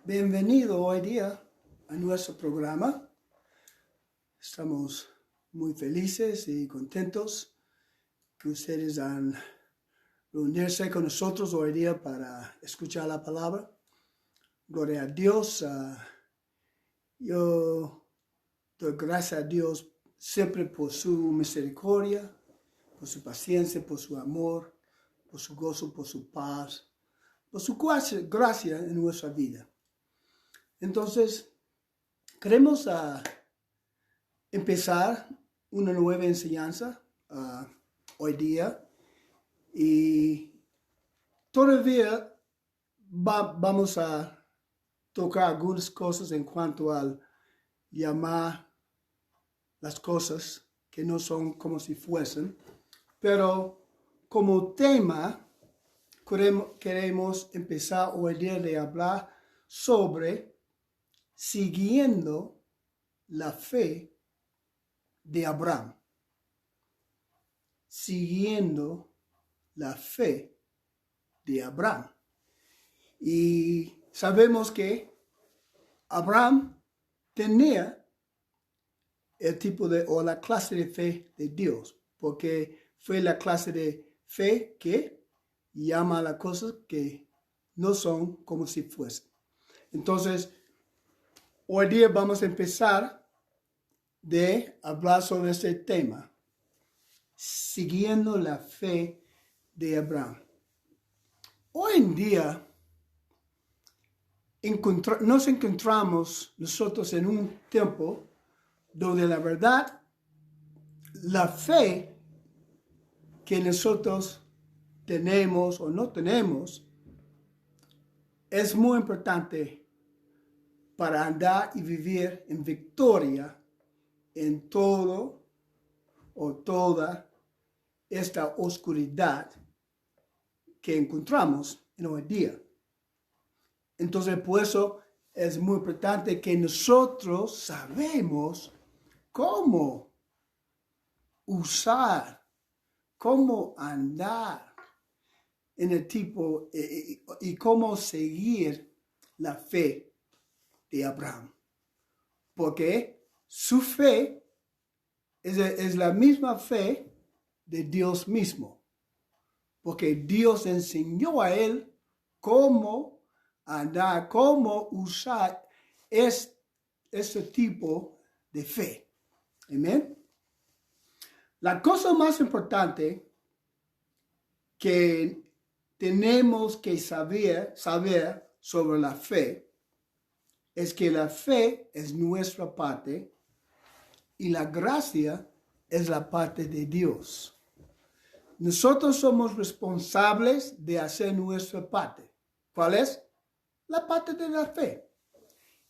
Bienvenido hoy día a nuestro programa. Estamos muy felices y contentos que ustedes han reunirse con nosotros hoy día para escuchar la palabra. Gloria a Dios. Yo doy gracias a Dios siempre por su misericordia, por su paciencia, por su amor, por su gozo, por su paz, por su gracia en nuestra vida. Entonces, queremos empezar una nueva enseñanza hoy día y todavía vamos a tocar algunas cosas en cuanto al llamar las cosas que no son como si fuesen, pero como tema queremos empezar hoy día de hablar sobre siguiendo la fe de Abraham. Siguiendo la fe de Abraham. Y sabemos que Abraham tenía el tipo de, o la clase de fe de Dios, porque fue la clase de fe que llama a las cosas que no son como si fuesen. Entonces, hoy día vamos a empezar de hablar sobre este tema, siguiendo la fe de Abraham. Hoy en día nos encontramos nosotros en un tiempo donde la verdad, la fe que nosotros tenemos o no tenemos es muy importante para andar y vivir en victoria en todo o toda esta oscuridad que encontramos en hoy día. Entonces, por eso es muy importante que nosotros sabemos cómo usar, cómo andar en el tipo y cómo seguir la fe de Abraham. Porque su fe es la misma fe de Dios mismo. Porque Dios enseñó a él cómo andar, cómo usar este tipo de fe. Amén. La cosa más importante que tenemos que saber sobre la fe es que la fe es nuestra parte y la gracia es la parte de Dios. Nosotros somos responsables de hacer nuestra parte. ¿Cuál es? La parte de la fe.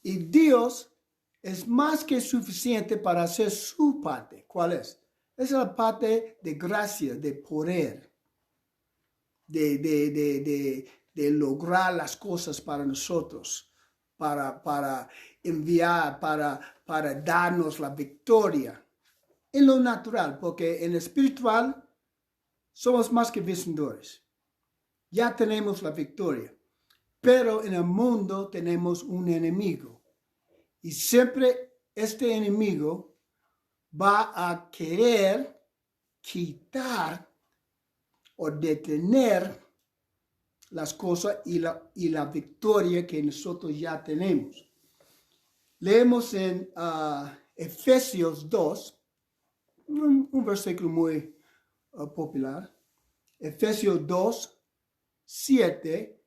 Y Dios es más que suficiente para hacer su parte. ¿Cuál es? Es la parte de gracia, de poder, de lograr las cosas para nosotros, para enviar, para darnos la victoria en lo natural, porque en lo espiritual somos más que vencedores. Ya tenemos la victoria, pero en el mundo tenemos un enemigo y siempre este enemigo va a querer quitar o detener las cosas y la victoria que nosotros ya tenemos. Leemos en Efesios 2, un versículo muy popular. Efesios 2, 7,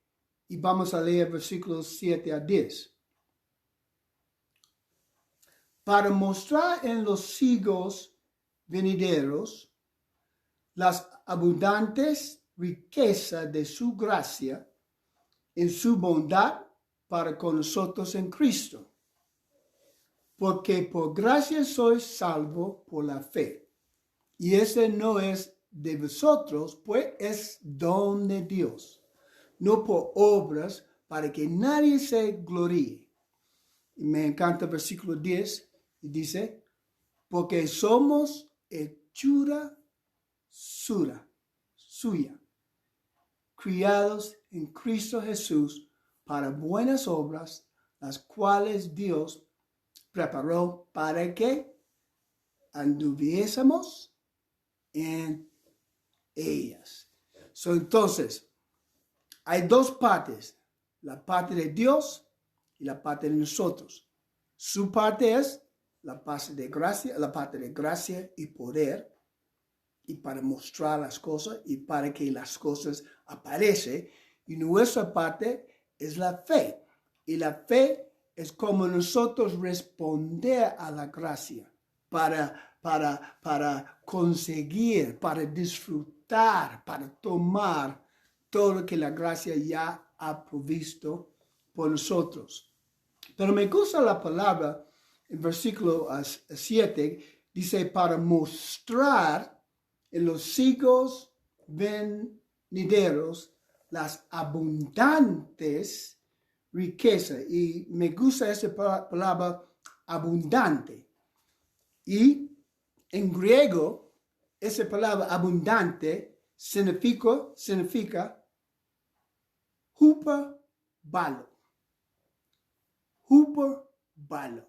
y vamos a leer versículos 7 a 10. Para mostrar en los siglos venideros las abundantes riquezas de su gracia en su bondad para con nosotros en Cristo. Porque por gracia sois salvos por la fe. Y ese no es de vosotros, pues es don de Dios, no por obras, para que nadie se gloríe. Y me encanta el versículo 10, y dice, porque somos hechura suya, criados en Cristo Jesús para buenas obras, las cuales Dios preparó para que anduviésemos en ellas. Entonces, hay dos partes, la parte de Dios y la parte de nosotros. Su parte es la parte de gracia y poder, y para mostrar las cosas y para que las cosas aparecen. Y nuestra parte es la fe. Y la fe es como nosotros responder a la gracia para conseguir, para disfrutar, para tomar todo lo que la gracia ya ha provisto por nosotros. Pero me gusta la palabra en versículo 7, dice, para mostrar en los siglos venideros las abundantes riquezas. Y me gusta esa palabra abundante. Y en griego, esa palabra abundante significa hyperbalo. Hyperbalo.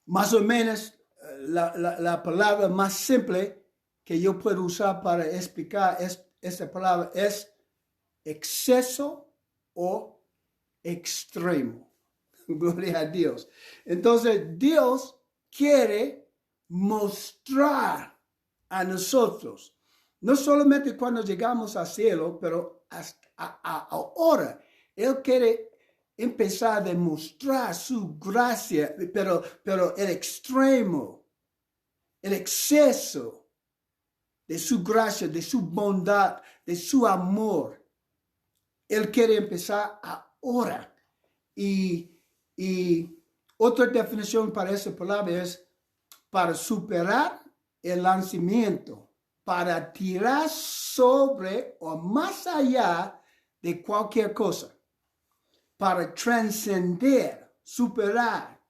Más o menos la palabra más simple que yo puedo usar para explicar esta palabra es exceso o extremo. Gloria a Dios. Entonces, Dios quiere mostrar a nosotros, no solamente cuando llegamos al cielo, pero hasta ahora, Él quiere empezar a demostrar su gracia, pero el extremo, el exceso de su gracia, de su bondad, de su amor. Él quiere empezar ahora. Y otra definición para esa palabra es para superar el lanzamiento, para tirar sobre o más allá de cualquier cosa, para trascender, superar,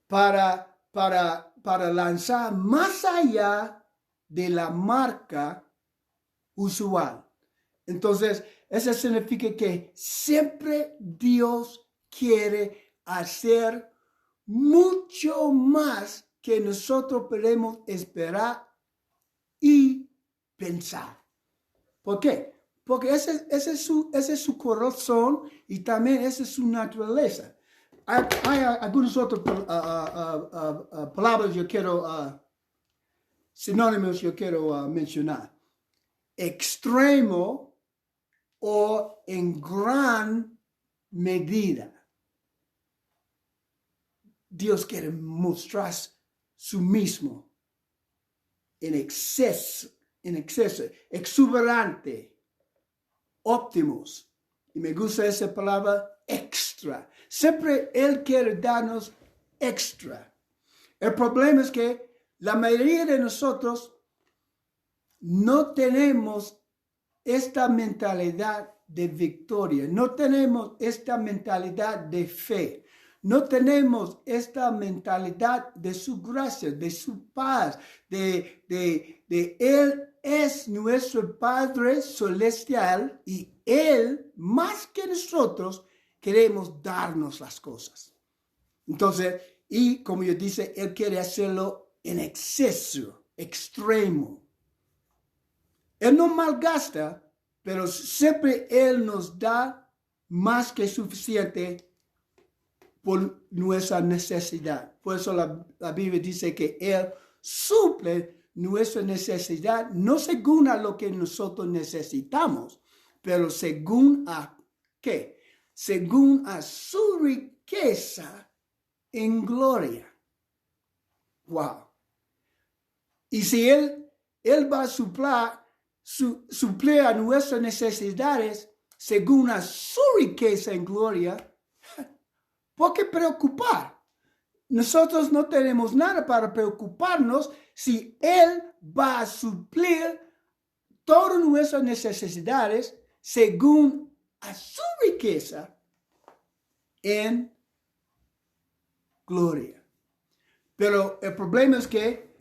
para lanzar más allá de la marca usual. Entonces, eso significa que siempre Dios quiere hacer mucho más que nosotros podemos esperar y pensar. ¿Por qué? Porque ese es su corazón y también esa es su naturaleza. Hay algunas otras palabras sinónimos yo quiero mencionar. Extremo o en gran medida. Dios quiere mostrar su mismo en exceso, exuberante, óptimos. Y me gusta esa palabra extra. Siempre Él quiere darnos extra. El problema es que la mayoría de nosotros no tenemos esta mentalidad de victoria, no tenemos esta mentalidad de fe, no tenemos esta mentalidad de su gracia, de su paz, de Él es nuestro Padre Celestial y Él, más que nosotros, queremos darnos las cosas. Entonces, y como yo dice, Él quiere hacerlo en exceso, extremo. Él no malgasta, pero siempre Él nos da más que suficiente por nuestra necesidad. Por eso la Biblia dice que Él suple nuestra necesidad, no según a lo que nosotros necesitamos, pero según a ¿qué? Según a su riqueza en gloria. Wow. Y si Él va a suplir a nuestras necesidades según a su riqueza en gloria, ¿por qué preocupar? Nosotros no tenemos nada para preocuparnos si Él va a suplir todas nuestras necesidades según a su riqueza en gloria. Pero el problema es que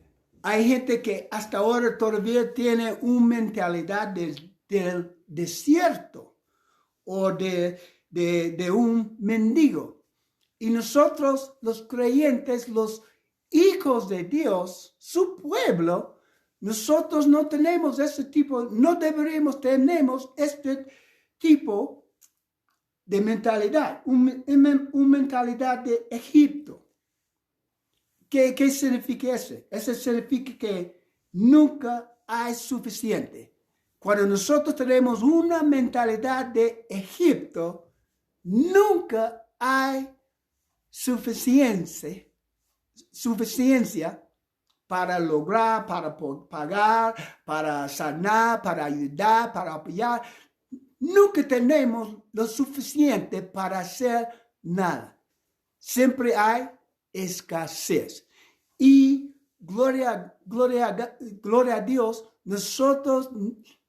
hay gente que hasta ahora todavía tiene una mentalidad del desierto o de de un mendigo. Y nosotros, los creyentes, los hijos de Dios, su pueblo, nosotros no tenemos ese tipo, no deberíamos tener este tipo de mentalidad, una mentalidad de Egipto. ¿Qué significa eso? Eso significa que nunca hay suficiente. Cuando nosotros tenemos una mentalidad de Egipto, nunca hay suficiencia para lograr, para pagar, para sanar, para ayudar, para apoyar. Nunca tenemos lo suficiente para hacer nada. Siempre hay escasez. Y gloria a Dios, nosotros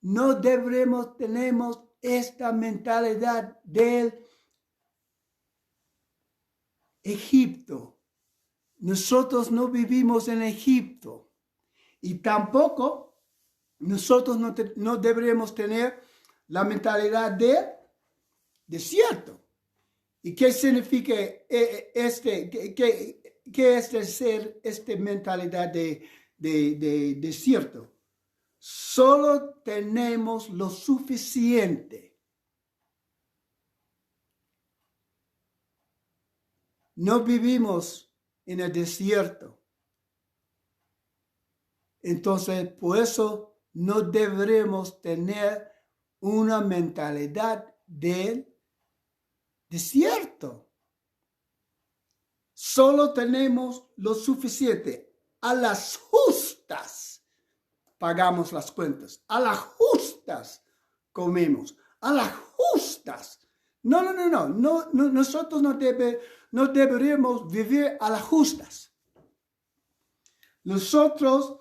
no deberemos tener esta mentalidad del Egipto. Nosotros no vivimos en Egipto y tampoco nosotros no deberíamos tener la mentalidad de desierto. ¿Y qué significa qué es ser esta mentalidad de desierto? Solo tenemos lo suficiente. No vivimos en el desierto. Entonces, por eso no deberemos tener una mentalidad del desierto. Solo tenemos lo suficiente. A las justas pagamos las cuentas. A las justas comemos. A las justas. No. Nosotros no deberíamos vivir a las justas. Nosotros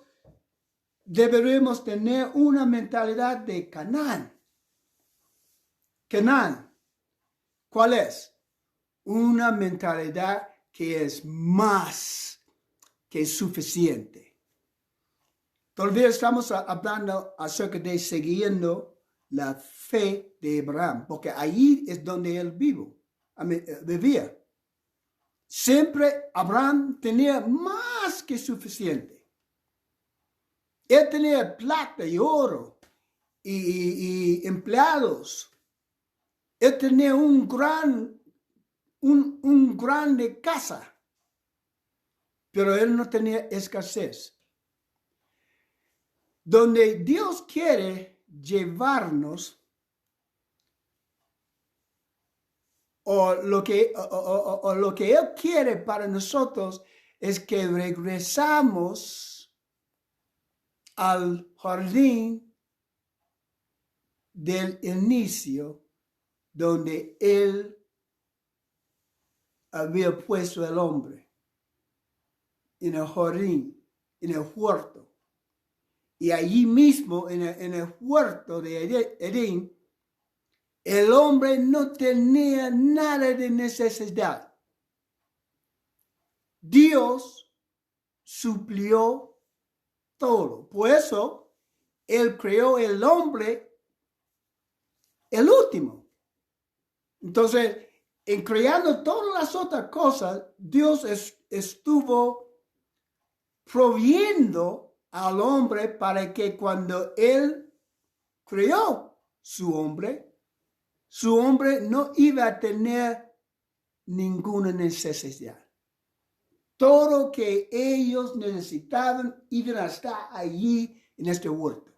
deberíamos tener una mentalidad de Canaán. Canaán, ¿cuál es? Una mentalidad que es más que suficiente. Todavía estamos hablando acerca de siguiendo la fe de Abraham, porque ahí es donde él vivía. Siempre Abraham tenía más que suficiente. Él tenía plata y oro y empleados. Él tenía un grande casa, pero él no tenía escasez. Donde Dios quiere llevarnos, o lo que Él quiere para nosotros es que regresamos al jardín del inicio donde Él había puesto al hombre, en el jardín, en el huerto. Y allí mismo, en el huerto de Edén, el hombre no tenía nada de necesidad. Dios suplió todo. Por eso, Él creó el hombre el último. Entonces, en creando todas las otras cosas, Dios estuvo proviendo al hombre para que cuando Él creó su hombre no iba a tener ninguna necesidad. Todo que ellos necesitaban iban a estar allí en este huerto.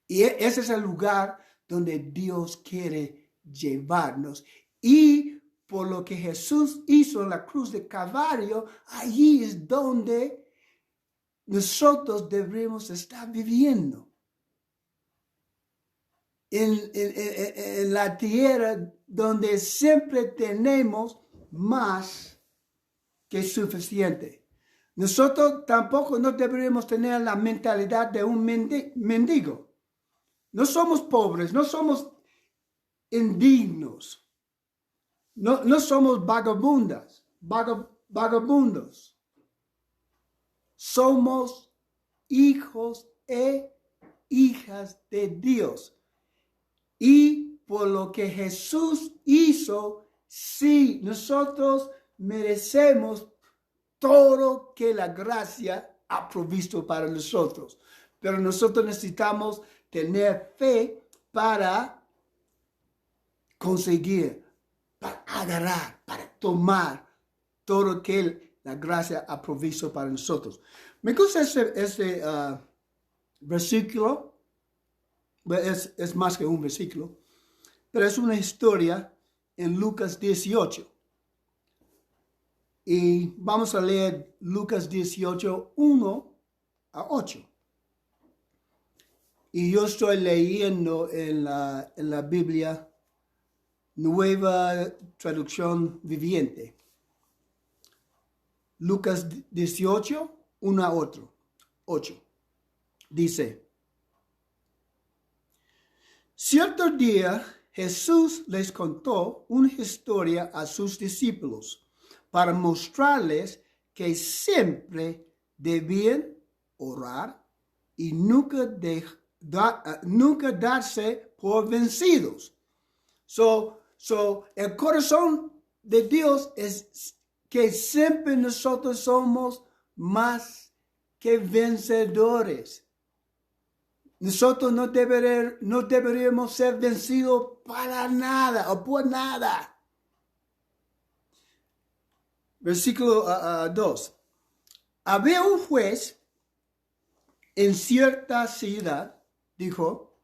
Y ese es el lugar donde Dios quiere llevarnos. Y por lo que Jesús hizo en la cruz de Calvario, allí es donde nosotros debemos estar viviendo. En la tierra donde siempre tenemos más que suficiente. Nosotros tampoco no deberíamos tener la mentalidad de un mendigo. No somos pobres, no somos indignos, no somos vagabundos. Somos hijos e hijas de Dios. Y por lo que Jesús hizo, sí, nosotros merecemos todo que la gracia ha provisto para nosotros. Pero nosotros necesitamos tener fe para conseguir, para agarrar, para tomar todo que la gracia ha provisto para nosotros. Me gusta ese versículo. Es más que un versículo, pero es una historia en Lucas 18. Y vamos a leer Lucas 18, 1 a 8. Y yo estoy leyendo en la Biblia Nueva Traducción Viviente. Lucas 18, 1 a 8. Dice: cierto día Jesús les contó una historia a sus discípulos para mostrarles que siempre debían orar y nunca darse por vencidos. El corazón de Dios es que siempre nosotros somos más que vencedores. Nosotros no deberíamos ser vencidos para nada o por nada. Versículo 2. Había un juez en cierta ciudad, dijo,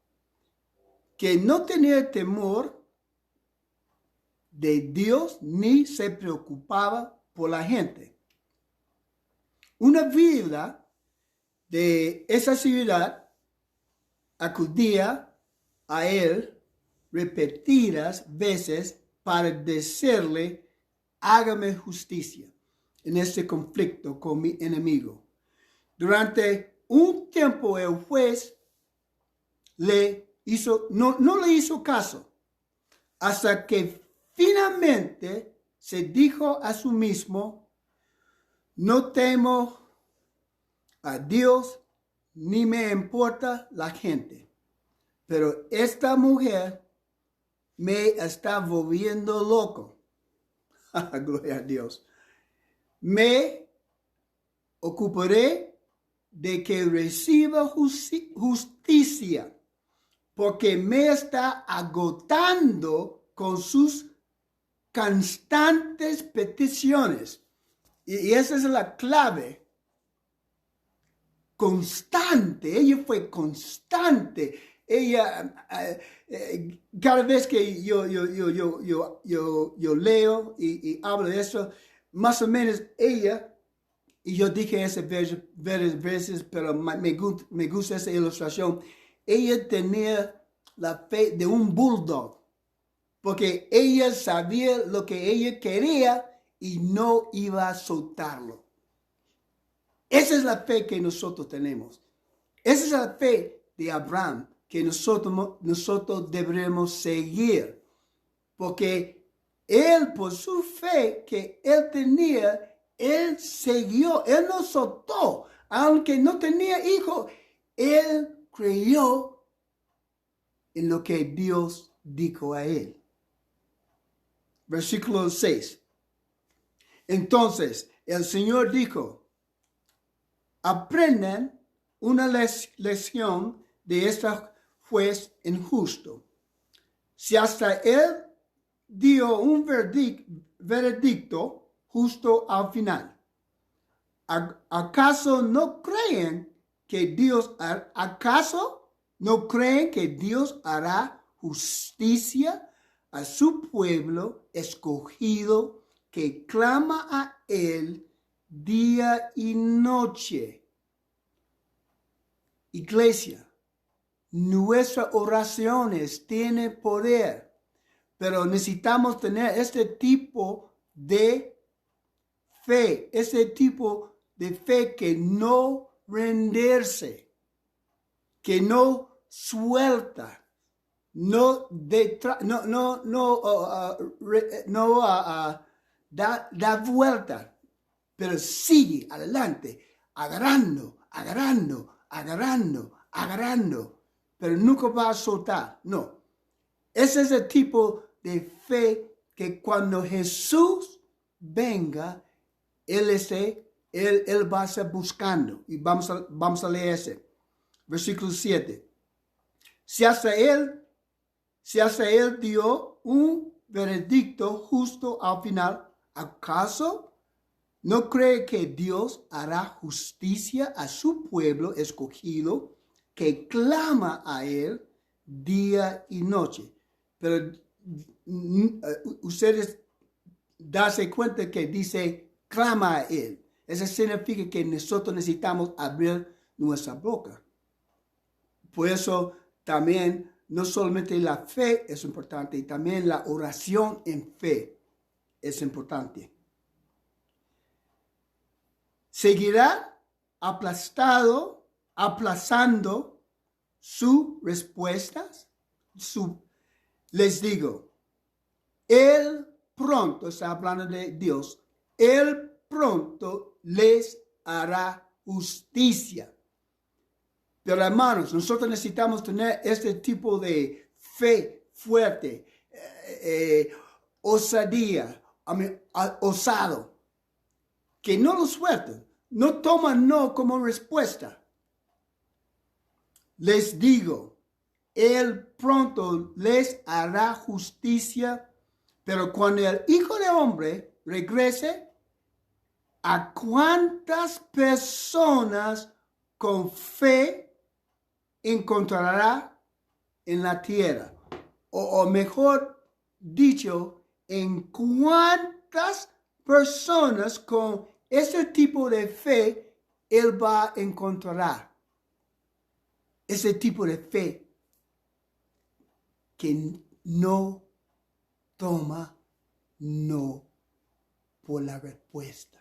que no tenía temor de Dios ni se preocupaba por la gente. Una viuda de esa ciudad acudía a él repetidas veces para decirle: hágame justicia en este conflicto con mi enemigo. Durante un tiempo el juez no le hizo caso, hasta que finalmente se dijo a sí mismo: no temo a Dios ni me importa la gente, pero esta mujer me está volviendo loco. Gloria a Dios. Me ocuparé de que reciba justicia, porque me está agotando con sus constantes peticiones. Y esa es la clave. Constante, ella fue constante. Ella, cada vez que yo leo y hablo de eso, más o menos ella, y yo dije eso varias veces, pero me gusta esa ilustración. Ella tenía la fe de un bulldog, porque ella sabía lo que ella quería y no iba a soltarlo. Esa es la fe que nosotros tenemos. Esa es la fe de Abraham que nosotros deberemos seguir. Porque él, por su fe que él tenía, él siguió, él no soltó. Aunque no tenía hijo, él creyó en lo que Dios dijo a él. Versículo 6. Entonces, el Señor dijo: aprendan una lección de este juez injusto. Si hasta él dio un veredicto justo al final, ¿acaso no creen que Dios hará justicia a su pueblo escogido que clama a él día y noche? Iglesia, nuestras oraciones tienen poder, pero necesitamos tener este tipo de fe, que no rendirse, que no suelta, no da vuelta, pero sigue adelante, agarrando, pero nunca va a soltar. No, Ese es el tipo de fe que cuando Jesús venga, Él va a estar buscando. Y vamos a leer ese. Versículo 7. Si hasta Él dio un veredicto justo al final, ¿acaso no cree que Dios hará justicia a su pueblo escogido que clama a Él día y noche? Pero ustedes darse cuenta que dice clama a Él. Eso significa que nosotros necesitamos abrir nuestra boca. Por eso también no solamente la fe es importante, también la oración en fe es importante. Seguirá aplazando sus respuestas. Les digo, Él pronto, está hablando de Dios, Él pronto les hará justicia. Pero hermanos, nosotros necesitamos tener este tipo de fe fuerte, osadía, osado, que no lo suelten, no toman no como respuesta. Les digo, Él pronto les hará justicia, pero cuando el Hijo del Hombre regrese, ¿a cuántas personas con fe encontrará en la tierra? O mejor dicho, ¿en cuántas personas con ese tipo de fe Él va a encontrar? Ese tipo de fe que no toma no por la respuesta.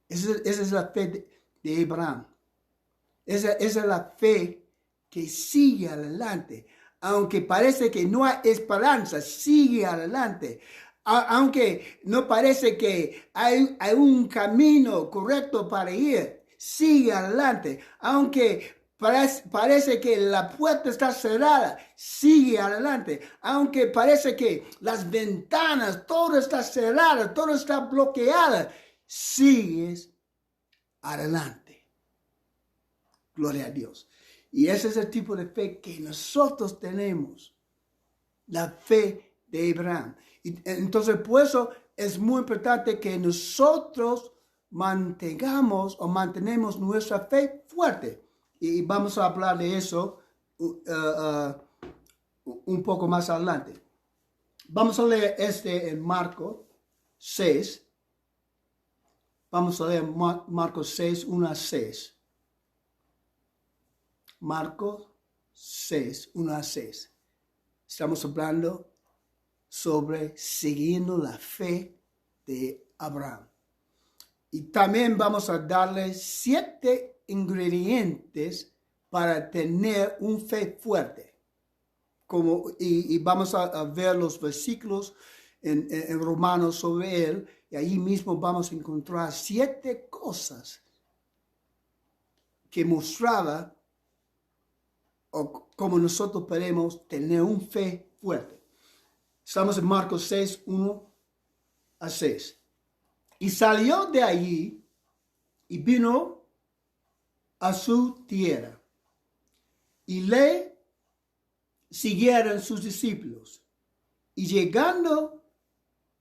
Esa es la fe de Abraham. Esa es la fe que sigue adelante. Aunque parece que no hay esperanza, sigue adelante. Aunque no parece que hay un camino correcto para ir, sigue adelante. Aunque parece que la puerta está cerrada, sigue adelante. Aunque parece que las ventanas, todo está cerrado, todo está bloqueado, sigues adelante. Gloria a Dios. Y ese es el tipo de fe que nosotros tenemos. La fe de Abraham. Y entonces, por eso es muy importante que nosotros mantenemos nuestra fe fuerte. Y vamos a hablar de eso un poco más adelante. Vamos a leer en Marcos 6. Vamos a leer Marcos 6, 1 a 6. Marcos 6, 1 a 6. Estamos hablando sobre siguiendo la fe de Abraham. Y también vamos a darle 7 ingredientes para tener un fe fuerte. Y vamos a ver los versículos en Romanos sobre él. Y ahí mismo vamos a encontrar 7 cosas que mostraba o cómo nosotros podemos tener un fe fuerte. Estamos en Marcos 6, 1 a 6. Y salió de allí y vino a su tierra. Y le siguieron sus discípulos. Y llegando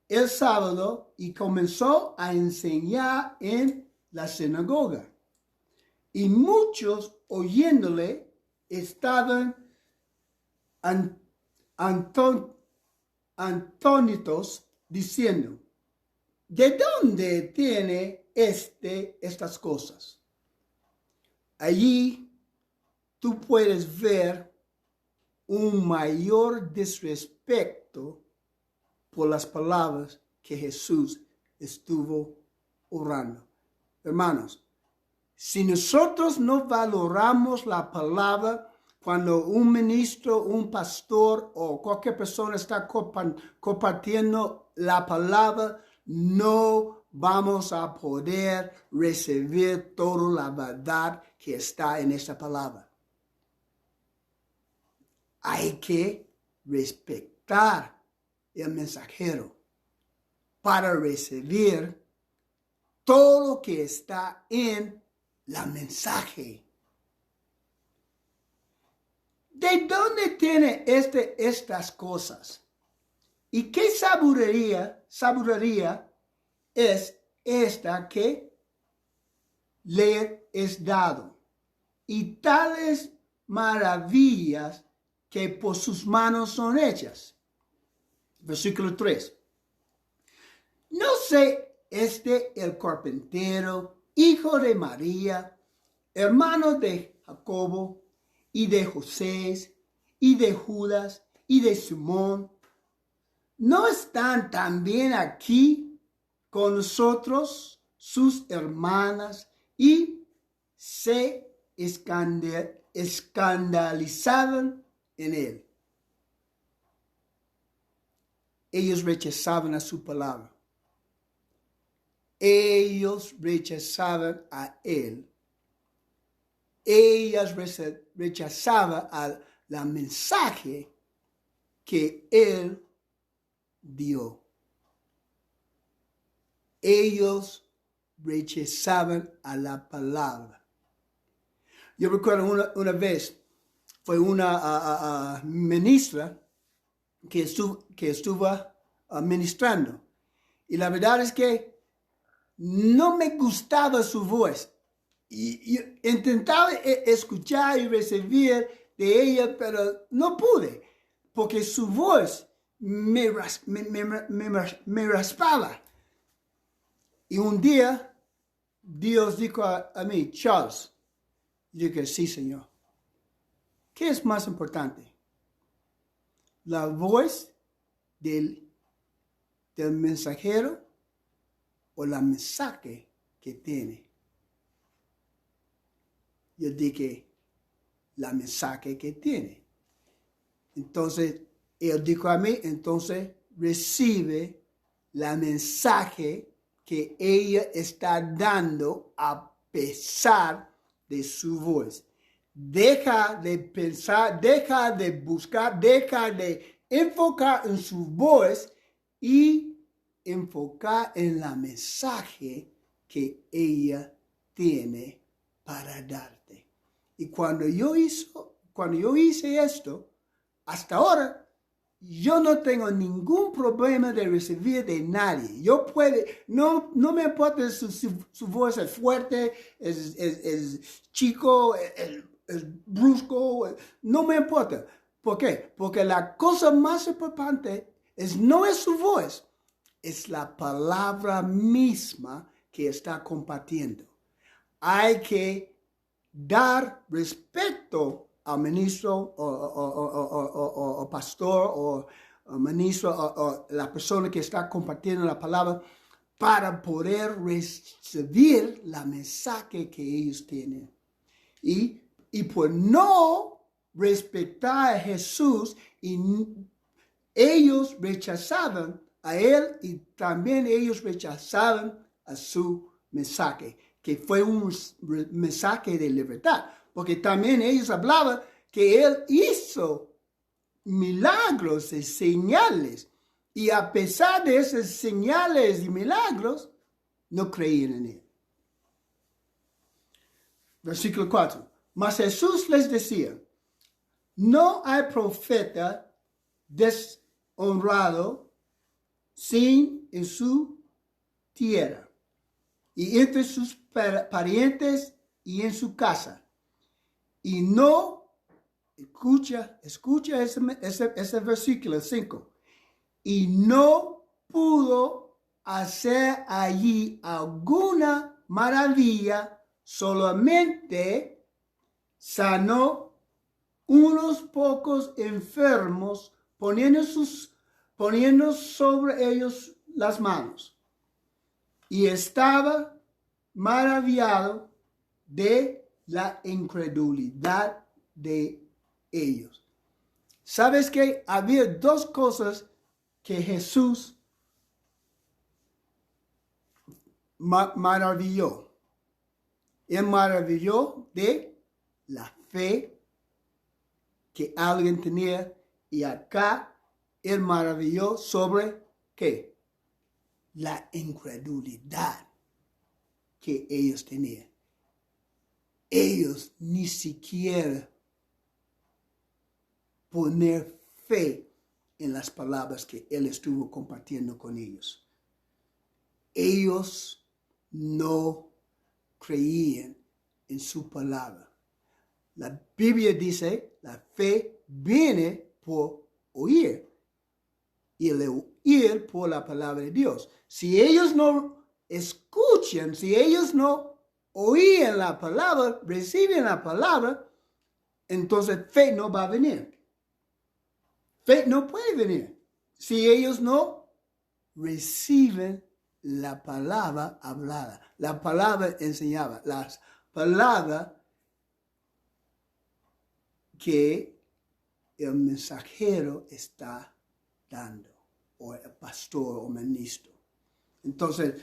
el sábado, y comenzó a enseñar en la sinagoga. Y muchos oyéndole estaban atónitos, diciendo: ¿de dónde tiene estas cosas? Allí tú puedes ver un mayor desrespeto por las palabras que Jesús estuvo orando. Hermanos, si nosotros no valoramos la palabra, cuando un ministro, un pastor o cualquier persona está compartiendo la palabra, no vamos a poder recibir toda la verdad que está en esa palabra. hay que respetar el mensajero para recibir todo lo que está en la mensaje. ¿De dónde tiene estas cosas? ¿Y qué sabiduría es esta que le es dado? Y tales maravillas que por sus manos son hechas. Versículo 3. No sé el carpintero, hijo de María, hermano de Jacobo, y de José, y de Judas, y de Simón, ¿no están también aquí con nosotros sus hermanas? Y se escandalizaban en él. Ellos rechazaban a su palabra. Ellos rechazaban a él. Ellas rechazaban a la mensaje que él dio. Ellos rechazaban a la palabra. Yo recuerdo una vez, fue una ministra que estuvo ministrando. Y la verdad es que no me gustaba su voz. Y intentaba escuchar y recibir de ella, pero no pude, porque su voz me raspaba. Y un día, Dios dijo a mí, Charles, yo dije, sí, Señor. ¿Qué es más importante? ¿La voz del mensajero o la mensaje que tiene? Yo dije, la mensaje que tiene. Entonces, él dijo a mí, entonces recibe la mensaje que ella está dando a pesar de su voz. Deja de pensar, deja de buscar, deja de enfocar en su voz y enfocar en la mensaje que ella tiene para darte. Y cuando yo hice esto, hasta ahora, yo no tengo ningún problema de recibir de nadie. No me importa su voz es fuerte, es chico, es brusco, no me importa. ¿Por qué? Porque la cosa más importante no es su voz, es la palabra misma que está compartiendo. Hay que dar respeto al ministro o pastor o ministro o la persona que está compartiendo la palabra para poder recibir la mensaje que ellos tienen. Y por no respetar a Jesús, ellos rechazaban a él y también ellos rechazaban a su mensaje, que fue un mensaje de libertad, porque también ellos hablaban que él hizo milagros y señales, y a pesar de esas señales y milagros, no creían en él. Versículo 4. Mas Jesús les decía, no hay profeta deshonrado sin en su tierra, y entre sus parientes y en su casa. Y no, escucha ese versículo 5. Y no pudo hacer allí alguna maravilla, solamente sanó unos pocos enfermos, poniendo sobre ellos las manos. Y estaba maravillado de la incredulidad de ellos. ¿Sabes qué? Había dos cosas que Jesús maravilló. Él maravilló de la fe que alguien tenía, y acá él maravilló sobre ¿qué? La incredulidad que ellos tenían. Ellos ni siquiera poner fe en las palabras que él estuvo compartiendo con ellos. Ellos no creían en su palabra. La Biblia dice, la fe viene por oír, y el oír por la palabra de Dios. Si ellos no escuchan, si ellos no oían la palabra, reciben la palabra, entonces fe no va a venir. Fe no puede venir si ellos no reciben la palabra hablada, la palabra enseñada, las palabras que el mensajero está dando, o el pastor o ministro. Entonces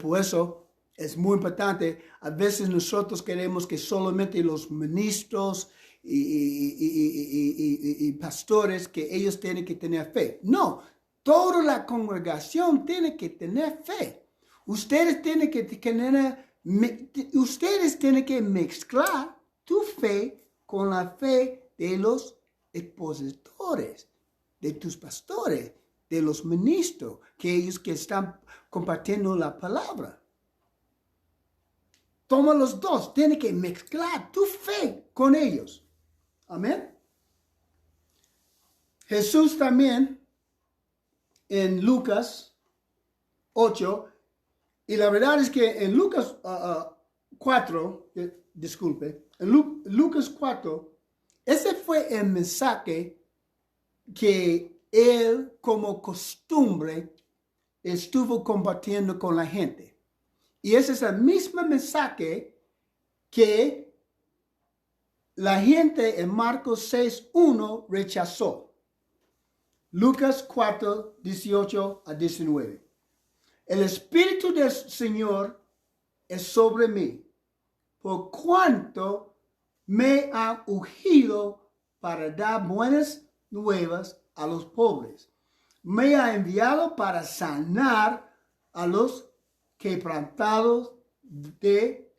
por eso es muy importante. A veces nosotros queremos que solamente los ministros y pastores, que ellos tienen que tener fe. No, toda la congregación tiene que tener fe. Ustedes tienen que mezclar tu fe con la fe de los expositores, de tus pastores, de los ministros, que ellos que están compartiendo la palabra. Toma los dos, tiene que mezclar tu fe con ellos. Amén. Jesús también en Lucas 8, y la verdad es que en Lucas 4, en Lucas 4, ese fue el mensaje que él, como costumbre, estuvo compartiendo con la gente. Y ese es el mismo mensaje que la gente en Marcos 6:1 rechazó. Lucas 4, 18 a 19. El Espíritu del Señor es sobre mí, por cuanto me ha ungido para dar buenas nuevas a los pobres. Me ha enviado para sanar a los quebrantados de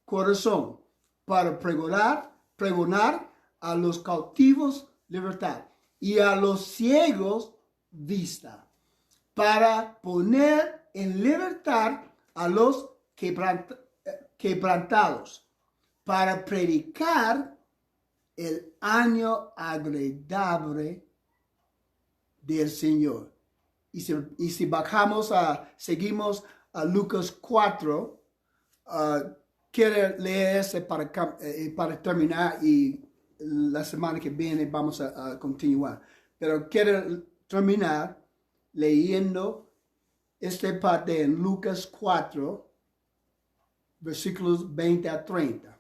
corazón, para pregonar a los cautivos libertad y a los ciegos vista, para poner en libertad a los quebrantados, para predicar el año agradable del Señor. Y si seguimos a Lucas 4, quiero leer ese para terminar, y la semana que viene vamos a continuar. Pero quiero terminar leyendo esta parte en Lucas 4, versículos 20 a 30,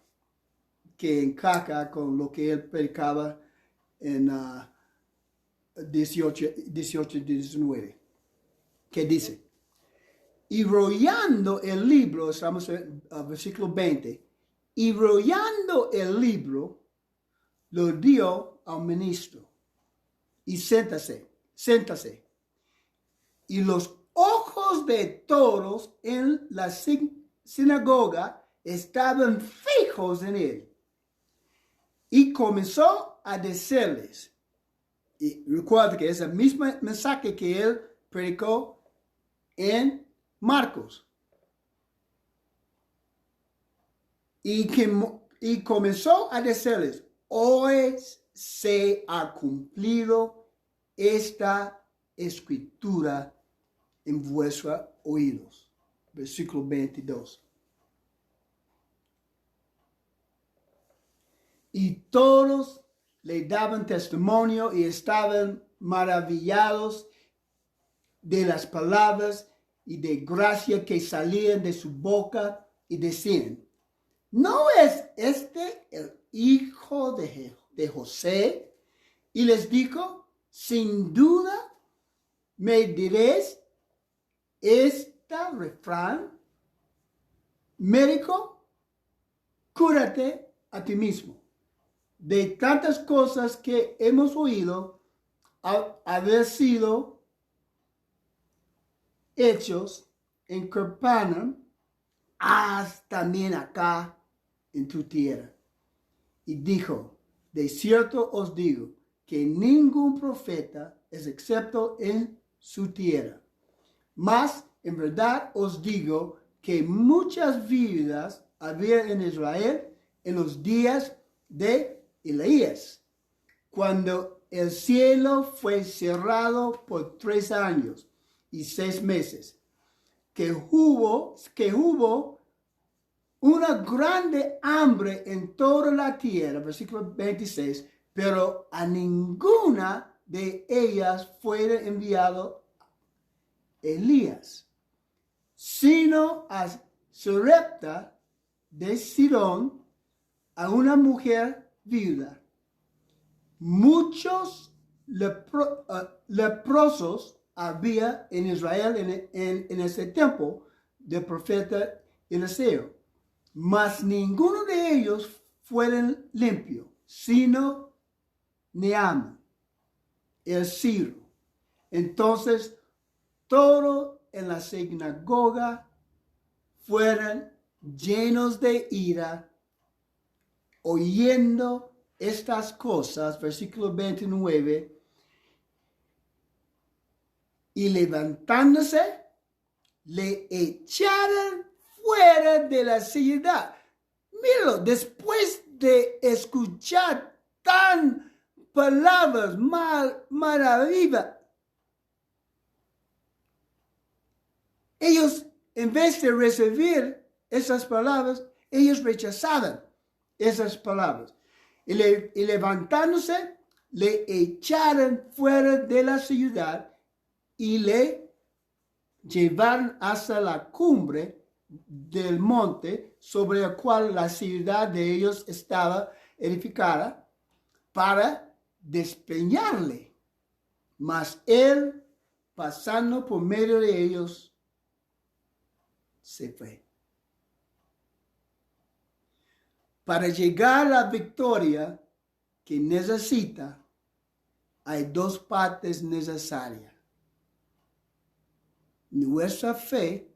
que encaja con lo que él predicaba en 18 y 19, que dice: y rollando el libro, estamos en versículo 20, y rollando el libro, lo dio al ministro, y siéntase. Y los ojos de todos en la sinagoga estaban fijos en él. Y comenzó a decirles, y recuerda que es el mismo mensaje que él predicó en Marcos. Y comenzó a decirles: hoy se ha cumplido esta escritura en vuestros oídos. Versículo 22. Y todos le daban testimonio y estaban maravillados de las palabras y de gracia que salían de su boca, y decían: ¿no es este el hijo de José? Y les dijo: sin duda me diréis este refrán: médico, cúrate a ti mismo. de tantas cosas que hemos oído haber sido hechos en Capernaum, haz también acá en tu tierra. Y dijo, de cierto os digo, que ningún profeta es excepto en su tierra. Mas en verdad os digo que muchas viudas había en Israel en los días de Elías, cuando el cielo fue cerrado por 3 años y 6 meses, que hubo una grande hambre en toda la tierra, versículo 26, pero a ninguna de ellas fue enviado Elías, sino a Sarepta de Sidón, a una mujer viuda. Muchos leprosos había en Israel en ese tiempo del profeta Eliseo, mas ninguno de ellos fueron limpios, sino Neamán, el sirio. Entonces todos en la sinagoga fueron llenos de ira, oyendo estas cosas, versículo 29, y levantándose, le echaron fuera de la ciudad. Míralo, después de escuchar tan palabras maravillosas, ellos, en vez de recibir esas palabras, ellos rechazaban esas palabras. Y levantándose, le echaron fuera de la ciudad y le llevaron hasta la cumbre del monte sobre el cual la ciudad de ellos estaba edificada, para despeñarle. Mas él, pasando por medio de ellos, se fue. Para llegar a la victoria que necesita, hay 2 partes necesarias. Nuestra fe,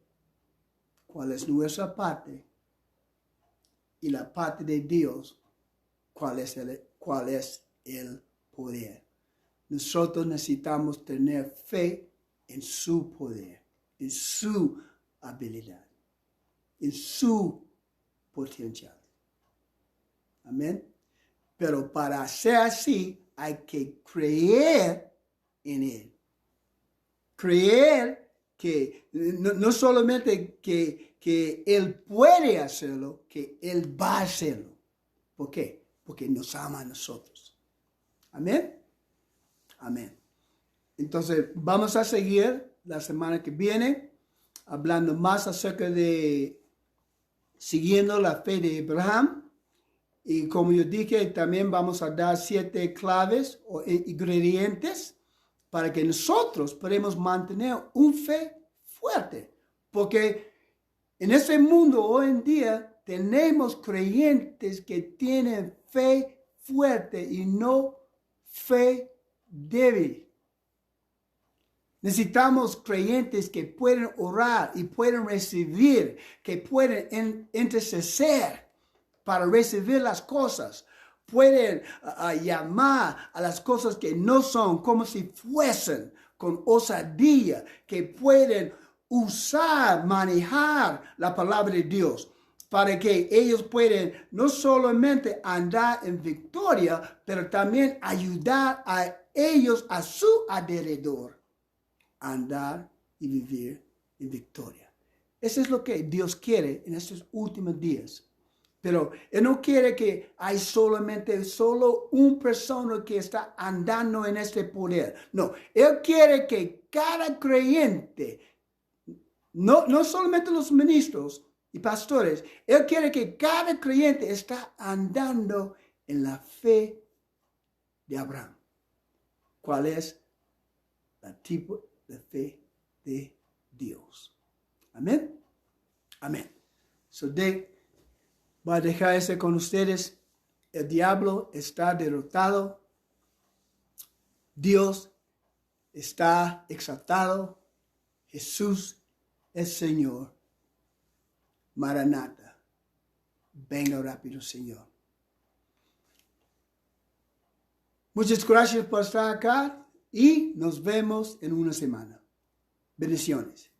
cuál es nuestra parte, y la parte de Dios, cuál es el poder. Nosotros necesitamos tener fe en su poder, en su habilidad, en su potencial. Amén. Pero para hacer así, hay que creer en Él. Creer que no solamente que Él puede hacerlo, que Él va a hacerlo. ¿Por qué? Porque nos ama a nosotros. Amén. Amén. Entonces, vamos a seguir la semana que viene hablando más acerca de siguiendo la fe de Abraham. Y como yo dije, también vamos a dar 7 claves o ingredientes para que nosotros podamos mantener una fe fuerte. Porque en este mundo hoy en día tenemos creyentes que tienen fe fuerte y no fe débil. Necesitamos creyentes que pueden orar y pueden recibir, que pueden interceder para recibir las cosas. Pueden llamar a las cosas que no son como si fuesen, con osadía, que pueden manejar la palabra de Dios, para que ellos puedan no solamente andar en victoria, pero también ayudar a ellos a su alrededor a andar y vivir en victoria. Eso es lo que Dios quiere en estos últimos días. Pero Él no quiere que hay solo una persona que está andando en este poder. No, Él quiere que cada creyente, no solamente los ministros y pastores, Él quiere que cada creyente está andando en la fe de Abraham. ¿Cuál es el tipo de fe de Dios? Amén. Amén. Voy a dejar ese con ustedes. el diablo está derrotado, Dios está exaltado, Jesús es Señor. Maranata, venga rápido, Señor. Muchas gracias por estar acá y nos vemos en una semana. Bendiciones.